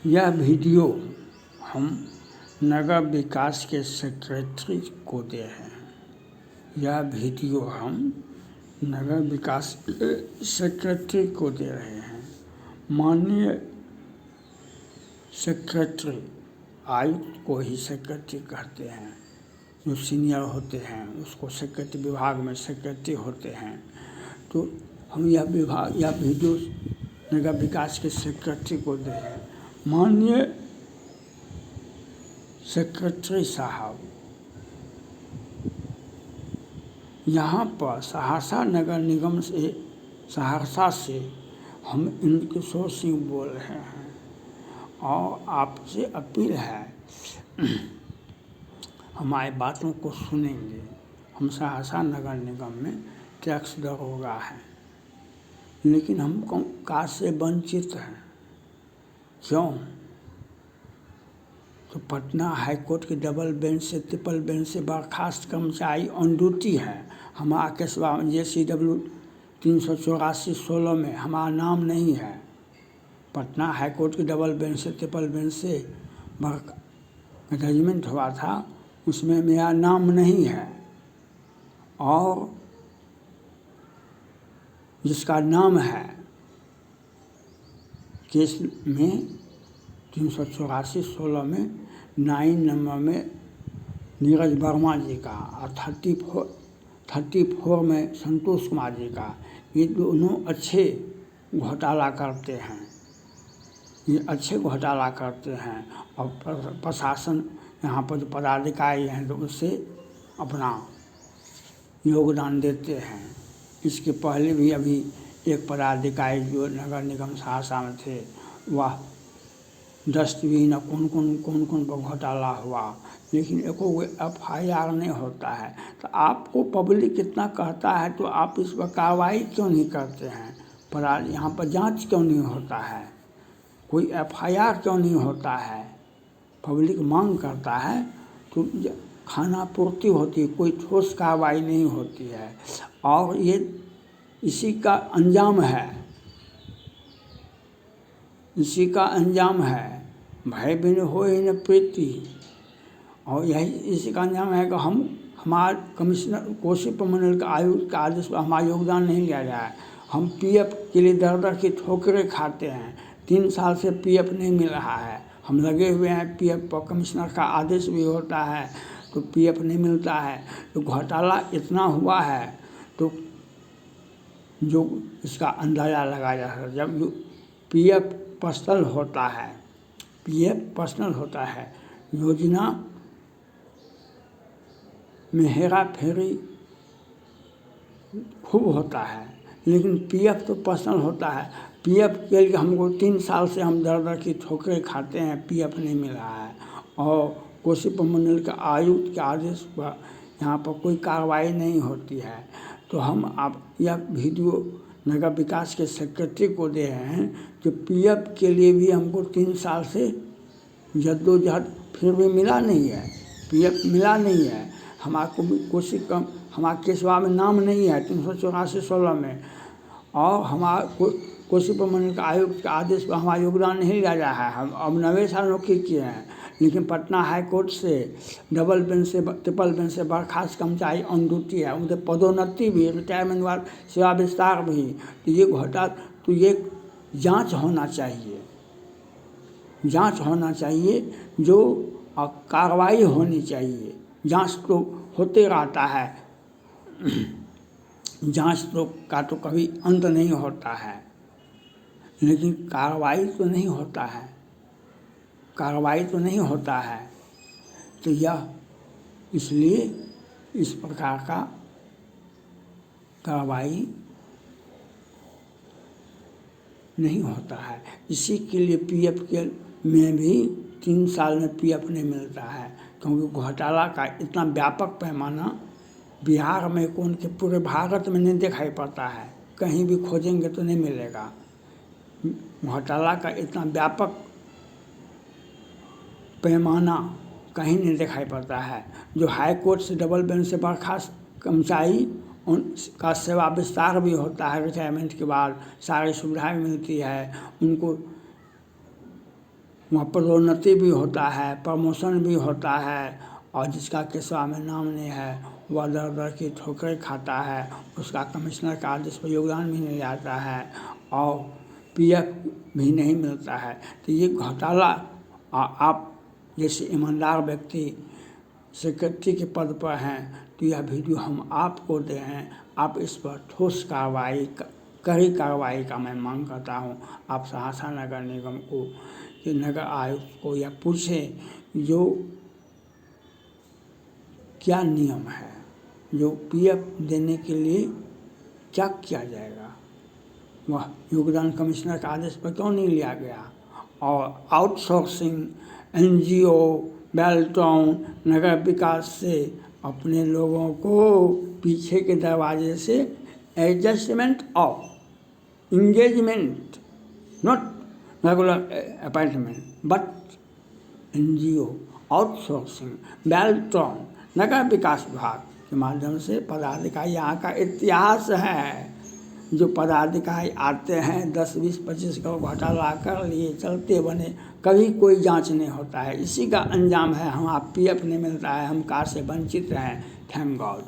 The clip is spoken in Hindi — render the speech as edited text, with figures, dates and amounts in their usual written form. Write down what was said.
यह वीडियो हम नगर विकास के सेक्रेटरी को दे रहे हैं। यह वीडियो हम नगर विकास के सेक्रेटरी को दे रहे हैं। माननीय सेक्रेटरी, आयुक्त को ही सेक्रेटरी कहते हैं। जो सीनियर होते हैं उसको सेक्रेटरी, विभाग में सेक्रेटरी होते हैं। तो हम यह वीडियो नगर विकास के सेक्रेटरी को दे रहे हैं। माननीय सेक्रेटरी साहब, यहाँ पर सहरसा नगर निगम से, सहरसा से हम इंद्रकिशोर सिंह बोल रहे हैं और आपसे अपील है हमारी बातों को सुनेंगे। हम सहरसा नगर निगम में टैक्स दरोगा है, लेकिन हम कार्य से वंचित हैं। क्यों? तो पटना हाई कोर्ट के डबल बेंच से, ट्रिपल बेंच से बर्खास्त कर्मचारी ऑन ड्यूटी है। हमारा केसवा JCW 384/16 में हमारा नाम नहीं है। पटना हाई कोर्ट के डबल बेंच से, ट्रिपल बेंच से जजमेंट हुआ था, उसमें मेरा नाम नहीं है। और जिसका नाम है केस में 384/16 में 9 नंबर में नीरज वर्मा जी का और 34 में संतोष कुमार जी का, ये दोनों अच्छे घोटाला करते हैं। ये अच्छे घोटाला करते हैं और प्रशासन यहाँ पर जो पदाधिकारी हैं तो उससे अपना योगदान देते हैं। इसके पहले भी अभी एक पदाधिकारी जो नगर निगम सहरसा में थे, वह डस्टबिन कौन पर घोटाला हुआ, लेकिन एको FIR नहीं होता है। तो आपको पब्लिक कितना कहता है तो आप इस पर कार्रवाई क्यों नहीं करते हैं? यहाँ पर जांच क्यों नहीं होता है? कोई FIR क्यों नहीं होता है? पब्लिक मांग करता है तो खाना पूर्ति होती है, कोई ठोस कार्रवाई नहीं होती है। और ये इसी का अंजाम है, इसी का अंजाम है। भय बिन होय न प्रीति। और यही इसी का अंजाम है कि हमारे कमिश्नर कोसी प्रमंडल के आयुक्त के आदेश पर हमारा योगदान नहीं लिया जाए। हम PF के लिए दर की ठोकरें खाते हैं। 3 साल से PF नहीं मिल रहा है। हम लगे हुए हैं PF पर, कमिश्नर का आदेश भी होता है तो PF नहीं मिलता है। तो घोटाला इतना हुआ है तो जो इसका अंदाज़ा लगाया जा सकता है। जब PF पर्सनल होता है, PF पर्सनल होता है, योजना में हेरा फेरी खूब होता है, लेकिन PF तो पर्सनल होता है। PF के लिए हमको 3 साल से हम दर की ठोकरें खाते हैं, PF नहीं मिल रहा है। और कोसी प्रमंडल के आयुक्त के आदेश पर यहाँ पर कोई कार्रवाई नहीं होती है। तो हम आप यह वीडियो नगर विकास के सेक्रेटरी को दे रहे हैं कि PF के लिए भी हमको 3 साल से जद्दोजहद फिर भी मिला नहीं है, PF मिला नहीं है। हमारे कोसी कम हमारे केसवा में नाम नहीं है 384/16 में। और हमारा कोसी प्रमंडल के आयुक्त के आदेश पर हमारा योगदान नहीं लिया जा रहा है। हम अब 90 साल नौकरी किए हैं, लेकिन पटना हाई कोर्ट से डबल बेंच से, ट्रिपल बेंच से बर्खास्त कर्मचारी ऑन ड्यूटी है। उनके पदोन्नति भी, रिटायरमेंट बाद सेवा विस्तार भी। तो ये तो ये जांच होना चाहिए, जांच होना चाहिए, जो कार्रवाई होनी चाहिए। जांच तो होते रहता है, जांच का तो कभी अंत नहीं होता है, लेकिन कार्रवाई तो नहीं होता है, कार्रवाई तो नहीं होता है। तो यह इसलिए इस प्रकार का कार्रवाई नहीं होता है। इसी के लिए PF के में भी 3 साल में PF नहीं मिलता है, क्योंकि घोटाला का इतना व्यापक पैमाना बिहार में कौन के पूरे भारत में नहीं दिखाई पड़ता है। कहीं भी खोजेंगे तो नहीं मिलेगा। घोटाला का इतना व्यापक पैमाना कहीं नहीं दिखाई पड़ता है। जो हाई कोर्ट से डबल बेंच से बर्खास्त कर्मचारी उनका सेवा विस्तार भी होता है, रिटायरमेंट के बाद सारी सुविधाएं मिलती है उनको। वहाँ प्रोन्नति भी होता है, प्रमोशन भी होता है, और जिसका केसवा में नाम नहीं है वह दर दर की ठोकरें खाता है, उसका कमिश्नर का आदेश पर योगदान भी नहीं आता है और पीएफ भी नहीं मिलता है। तो ये घोटाला आप जैसे ईमानदार व्यक्ति सेक्रेटरी के पद पर हैं, तो यह वीडियो हम आपको दे हैं, आप इस पर ठोस कार्रवाई, कड़ी कार्रवाई का मैं मांग करता हूँ। आप सहरसा नगर निगम को कि नगर आयुक्त को यह पूछें जो क्या नियम है, जो पीएफ देने के लिए क्या किया जाएगा, वह योगदान कमिश्नर का आदेश पर क्यों नहीं लिया गया, और आउटसोर्सिंग एनजीओ बेलटाउन नगर विकास से अपने लोगों को पीछे के दरवाजे से adjustment of engagement, not regular appointment but NGO outsourcing बेलटाउन नगर विकास विभाग के माध्यम से पदाधिकारी, यहाँ का इतिहास है, जो पदाधिकारी आते हैं 10, 20, 25 करोड़ घोटाला कर लिए चलते बने, कभी कोई जांच नहीं होता है। इसी का अंजाम है हम आप पीएफ नहीं मिलता है, हम कार से वंचित रहें। Thank God.